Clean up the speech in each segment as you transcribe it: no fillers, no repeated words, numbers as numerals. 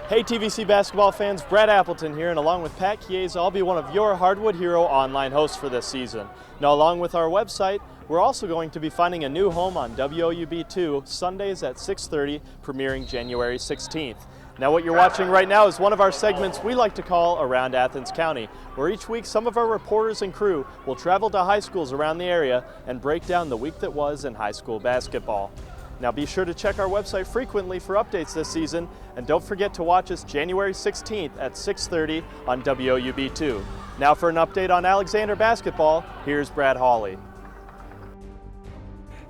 Hey TVC basketball fans, Brad Appleton here, and along with Pat Chiesa, I'll be one of your Hardwood Hero online hosts for this season. Now, along with our website, we're also going to be finding a new home on WOUB2 Sundays at 6:30, premiering January 16th. Now, what you're watching right now is one of our segments we like to call Around Athens County, where each week some of our reporters and crew will travel to high schools around the area and break down the week that was in high school basketball. Now be sure to check our website frequently for updates this season, and don't forget to watch us January 16th at 6:30 on WOUB2. Now for an update on Alexander basketball, here's Brad Hawley.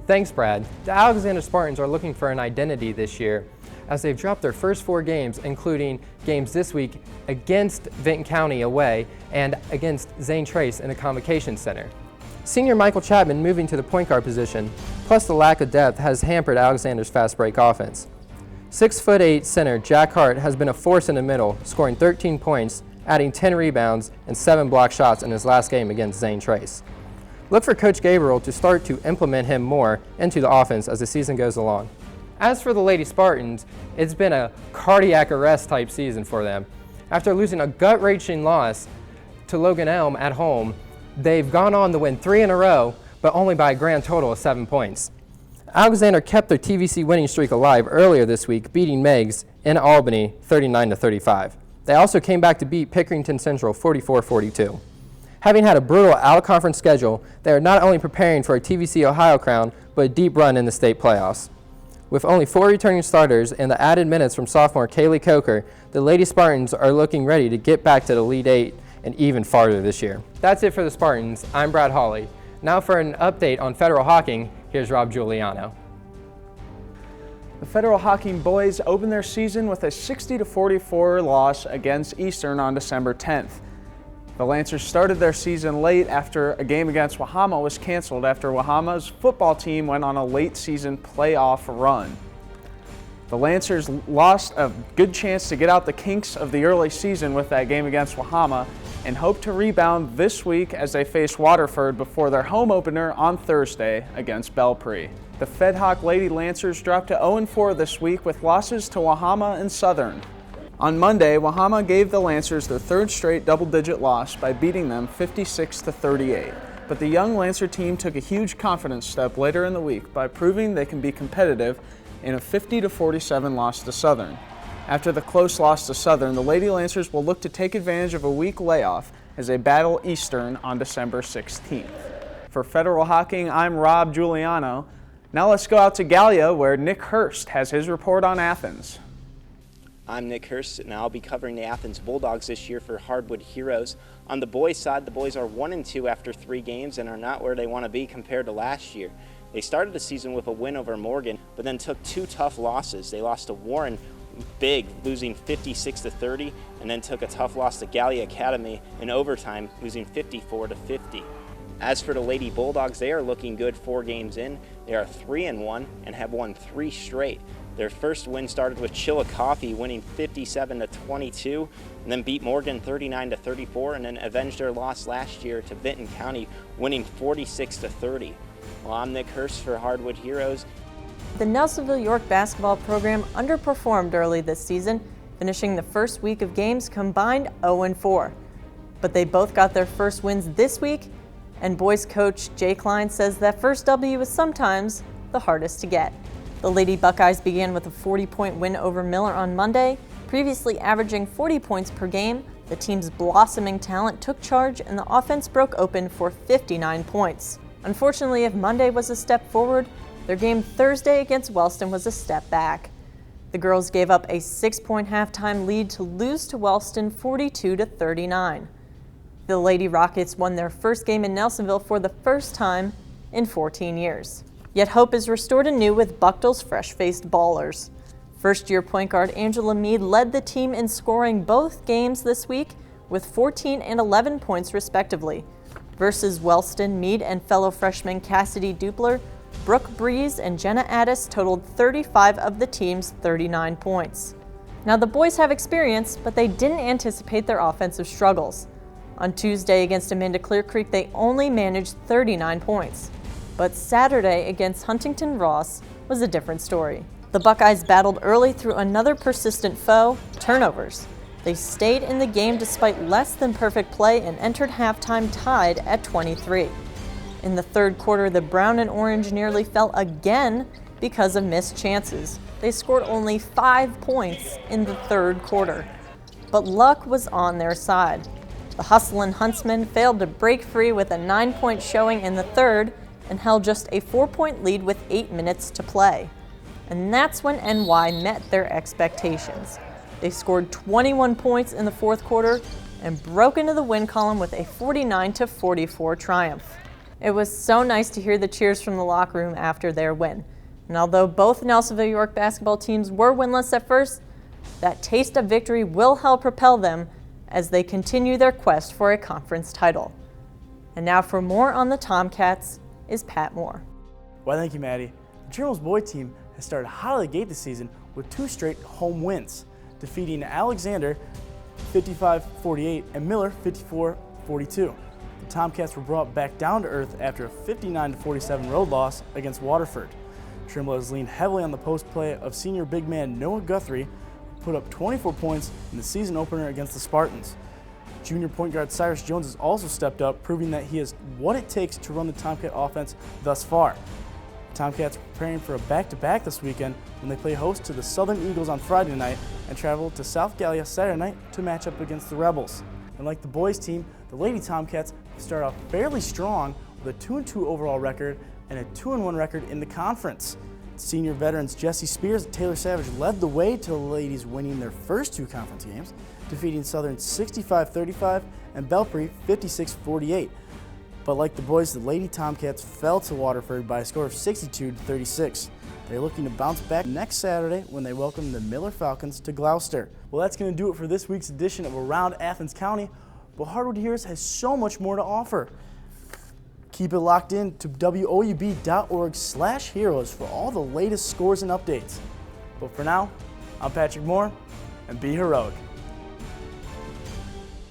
Thanks, Brad. The Alexander Spartans are looking for an identity this year as they've dropped their first 4 games, including games this week against Vinton County away and against Zane Trace in the Convocation Center. Senior Michael Chapman moving to the point guard position, plus the lack of depth, has hampered Alexander's fast break offense. 6'8" center Jack Hart has been a force in the middle, scoring 13 points, adding 10 rebounds and 7 block shots in his last game against Zane Trace. Look for Coach Gabriel to start to implement him more into the offense as the season goes along. As for the Lady Spartans, it's been a cardiac arrest type season for them. After losing a gut-wrenching loss to Logan Elm at home, they've gone on to win 3 in a row, but only by a grand total of 7 points. Alexander kept their TVC winning streak alive earlier this week, beating Meigs in Albany 39-35. They also came back to beat Pickerington Central 44-42. Having had a brutal out-of-conference schedule, they are not only preparing for a TVC Ohio crown, but a deep run in the state playoffs. With only 4 returning starters and the added minutes from sophomore Kaylee Coker, the Lady Spartans are looking ready to get back to the Elite 8 and even farther this year. That's it for the Spartans. I'm Brad Hawley. Now for an update on Federal Hawking, here's Rob Giuliano. The Federal Hawking boys opened their season with a 60-44 loss against Eastern on December 10th. The Lancers started their season late after a game against Wahama was canceled after Wahama's football team went on a late season playoff run. The Lancers lost a good chance to get out the kinks of the early season with that game against Wahama and hope to rebound this week as they face Waterford before their home opener on Thursday against Belpre. The Fed Hawk Lady Lancers dropped to 0-4 this week with losses to Wahama and Southern. On Monday, Wahama gave the Lancers their 3rd straight double-digit loss by beating them 56-38. But the young Lancer team took a huge confidence step later in the week by proving they can be competitive in a 50-47 loss to Southern. After the close loss to Southern, the Lady Lancers will look to take advantage of a week layoff as they battle Eastern on December 16th. For Federal Hawking, I'm Rob Giuliano. Now let's go out to Gallia where Nick Hurst has his report on Athens. I'm Nick Hurst, and I'll be covering the Athens Bulldogs this year for Hardwood Heroes. On the boys' side, the boys are 1-2 after 3 games and are not where they want to be compared to last year. They started the season with a win over Morgan, but then took 2 tough losses. They lost to Warren big, losing 56-30, and then took a tough loss to Gallia Academy in overtime, losing 54-50. As for the Lady Bulldogs, they are looking good 4 games in. They are 3-1 and have won 3 straight. Their first win started with Chillicothe winning 57-22, and then beat Morgan 39-34, and then avenged their loss last year to Vinton County, winning 46-30. Well, I'm Nick Hurst for Hardwood Heroes. The Nelsonville-York basketball program underperformed early this season, finishing the first week of games combined 0-4. But they both got their first wins this week, and boys coach Jay Klein says that first W is sometimes the hardest to get. The Lady Buckeyes began with a 40-point win over Miller on Monday. Previously averaging 40 points per game, the team's blossoming talent took charge and the offense broke open for 59 points. Unfortunately, if Monday was a step forward, their game Thursday against Wellston was a step back. The girls gave up a 6-point halftime lead to lose to Wellston 42-39. The Lady Rockets won their first game in Nelsonville for the first time in 14 years. Yet hope is restored anew with Bucktel's fresh-faced ballers. First-year point guard Angela Mead led the team in scoring both games this week with 14 and 11 points respectively. Versus Wellston, Mead and fellow freshman Cassidy Dupler, Brooke Breeze and Jenna Addis totaled 35 of the team's 39 points. Now the boys have experience, but they didn't anticipate their offensive struggles. On Tuesday against Amanda Clear Creek, they only managed 39 points. But Saturday against Huntington Ross was a different story. The Buckeyes battled early through another persistent foe, turnovers. They stayed in the game despite less than perfect play and entered halftime tied at 23. In the third quarter, the Brown and Orange nearly fell again because of missed chances. They scored only 5 points in the third quarter. But luck was on their side. The Hustlin' Huntsmen failed to break free with a 9-point showing in the third and held just a 4-point lead with 8 minutes to play. And that's when NY met their expectations. They scored 21 points in the fourth quarter and broke into the win column with a 49-44 triumph. It was so nice to hear the cheers from the locker room after their win. And although both Nelsonville-York basketball teams were winless at first, that taste of victory will help propel them as they continue their quest for a conference title. And now for more on the Tomcats is Pat Moore. Well, thank you, Maddie. The Trimbles boy team has started hot out of the gate this season with 2 straight home wins, defeating Alexander 55-48 and Miller 54-42. The Tomcats were brought back down to earth after a 59-47 road loss against Waterford. Trimble has leaned heavily on the post play of senior big man Noah Guthrie, who put up 24 points in the season opener against the Spartans. Junior point guard Cyrus Jones has also stepped up, proving that he has what it takes to run the Tomcat offense thus far. The Tomcats are preparing for a back-to-back this weekend when they play host to the Southern Eagles on Friday night and travel to South Gallia Saturday night to match up against the Rebels. And like the boys team, the Lady Tomcats start off fairly strong with a 2-2 overall record and a 2-1 record in the conference. Senior veterans Jesse Spears and Taylor Savage led the way to the ladies winning their first 2 conference games, defeating Southern 65-35 and Belpre 56-48. But like the boys, the Lady Tomcats fell to Waterford by a score of 62-36. They're looking to bounce back next Saturday when they welcome the Miller Falcons to Gloucester. Well, that's going to do it for this week's edition of Around Athens County, but Hardwood Heroes has so much more to offer. Keep it locked in to woub.org/heroes for all the latest scores and updates. But for now, I'm Patrick Moore, and be heroic.